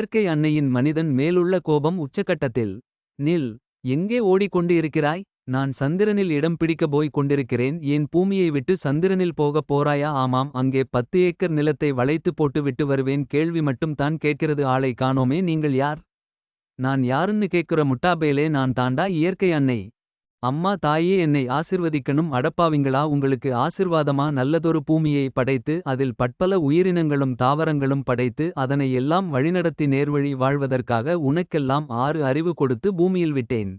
இயற்கை அன்னையின் மனிதன் மேலுள்ள கோபம் உச்சகட்டத்தில். நில். எங்கே ஓடிக்கொண்டு இருக்கிறாய். நான் சந்திரனில் இடம் பிடிக்க போய் கொண்டிருக்கிறேன். ஏன் பூமியை விட்டு சந்திரனில் போகப் போறாயா. ஆமாம், அங்கே 10 ஏக்கர் நிலத்தை வளைத்து போட்டு விட்டு வருவேன். கேள்வி மட்டும் தான் கேட்கிறது, ஆளை காணோமே. நீங்கள் யார். நான் யாருன்னு கேக்குற முட்டாபேலே, நான் தாண்டா இயற்கை அன்னை. அம்மா தாயே, என்னை ஆசிர்வதிக்கணும். அடப்பாவிங்களா, உங்களுக்கு ஆசிர்வாதமா. நல்லதொரு பூமியை படைத்து அதில் பட்பல உயிரினங்களும் தாவரங்களும் படைத்து அதனை எல்லாம் வழிநடத்தி நேர்வழி வாழ்வதற்காக உனக்கெல்லாம் 6 அறிவு கொடுத்து பூமியில் விட்டேன்.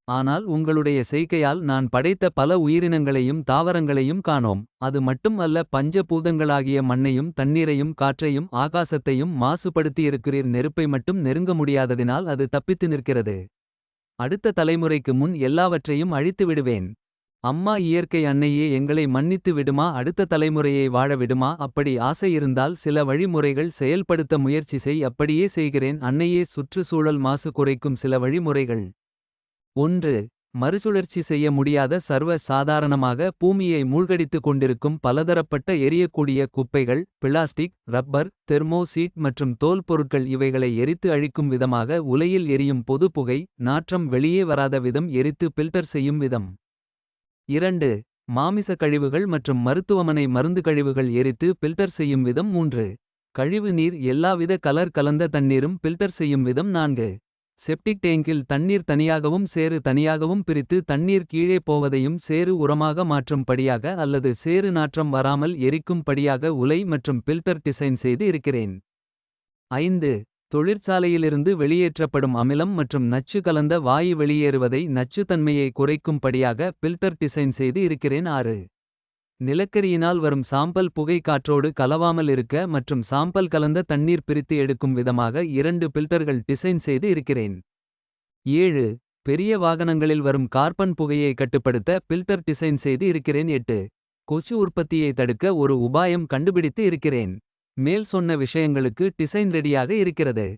ஆனால் உங்களுடைய செய்கையால் நான் படைத்த பல உயிரினங்களையும் தாவரங்களையும் காணோம். அது மட்டும் அல்ல, பஞ்ச பூதங்களாகிய மண்ணையும் தண்ணீரையும் காற்றையும் ஆகாசத்தையும் மாசுபடுத்தியிருக்கிறீர். நெருப்பை மட்டும் நெருங்க முடியாததினால் அது தப்பித்து நிற்கிறது. அடுத்த தலைமுறைக்கு முன் எல்லாவற்றையும் அழித்து விடுவேன். அம்மா இயற்கை அன்னையே, எங்களை மன்னித்து விடுமா. அடுத்த தலைமுறையை வாழ விடுமா. அப்படி ஆசை இருந்தால் சில வழிமுறைகள் செயல்படுத்த முயற்சி செய். அப்படியே செய்கிறேன் அன்னையே. சுற்றுச்சூழல் மாசு குறைக்கும் சில வழிமுறைகள். 1. மறுசுழற்சி செய்ய முடியாத சர்வ சாதாரணமாக பூமியை மூழ்கடித்து கொண்டிருக்கும் பலதரப்பட்ட எரியக்கூடிய குப்பைகள். பிளாஸ்டிக், ரப்பர், தெர்மோ சீட் மற்றும் தோல் பொருட்கள். இவைகளை எரித்து அழிக்கும் விதமாக உலையில் எரியும் பொது புகை. நாற்றம் வெளியே வராத விதம் எரித்து பில்டர் செய்யும் விதம். 2. மாமிச கழிவுகள் மற்றும் மருத்துவமனை மருந்து கழிவுகள் எரித்து பில்டர் செய்யும் விதம். 3. கழிவு நீர் எல்லாவித கலர் கலந்த தண்ணீரும் பில்டர் செய்யும் விதம். 4. செப்டிக் டேங்கில் தண்ணீர் தனியாகவும் சேறு தனியாகவும் பிரித்து தண்ணீர் கீழே போவதையும் சேறு உரமாக மாற்றும் படியாக அல்லது சேறு நாற்றம் வராமல் எரிக்கும் படியாக உலை மற்றும் பில்டர் டிசைன் செய்து இருக்கிறேன். 5. தொழிற்சாலையிலிருந்து வெளியேற்றப்படும் அமிலம் மற்றும் நச்சு கலந்த வாயு வெளியேறுவதை நச்சுத்தன்மையை குறைக்கும் படியாக பில்டர் டிசைன் செய்து இருக்கிறேன். 6. நிலக்கரியினால் வரும் சாம்பல் புகை காற்றோடு கலவாமல் இருக்க மற்றும் சாம்பல் கலந்த தண்ணீர் பிரித்து எடுக்கும் விதமாக 2 பில்டர்கள் டிசைன் செய்து இருக்கிறேன். 7. பெரிய வாகனங்களில் வரும் கார்பன் புகையை கட்டுப்படுத்த பில்டர் டிசைன் செய்து இருக்கிறேன். 8. கொசு உற்பத்தியை தடுக்க ஒரு உபாயம் கண்டுபிடித்து இருக்கிறேன். மேல் சொன்ன விஷயங்களுக்கு டிசைன் ரெடியாக இருக்கிறது.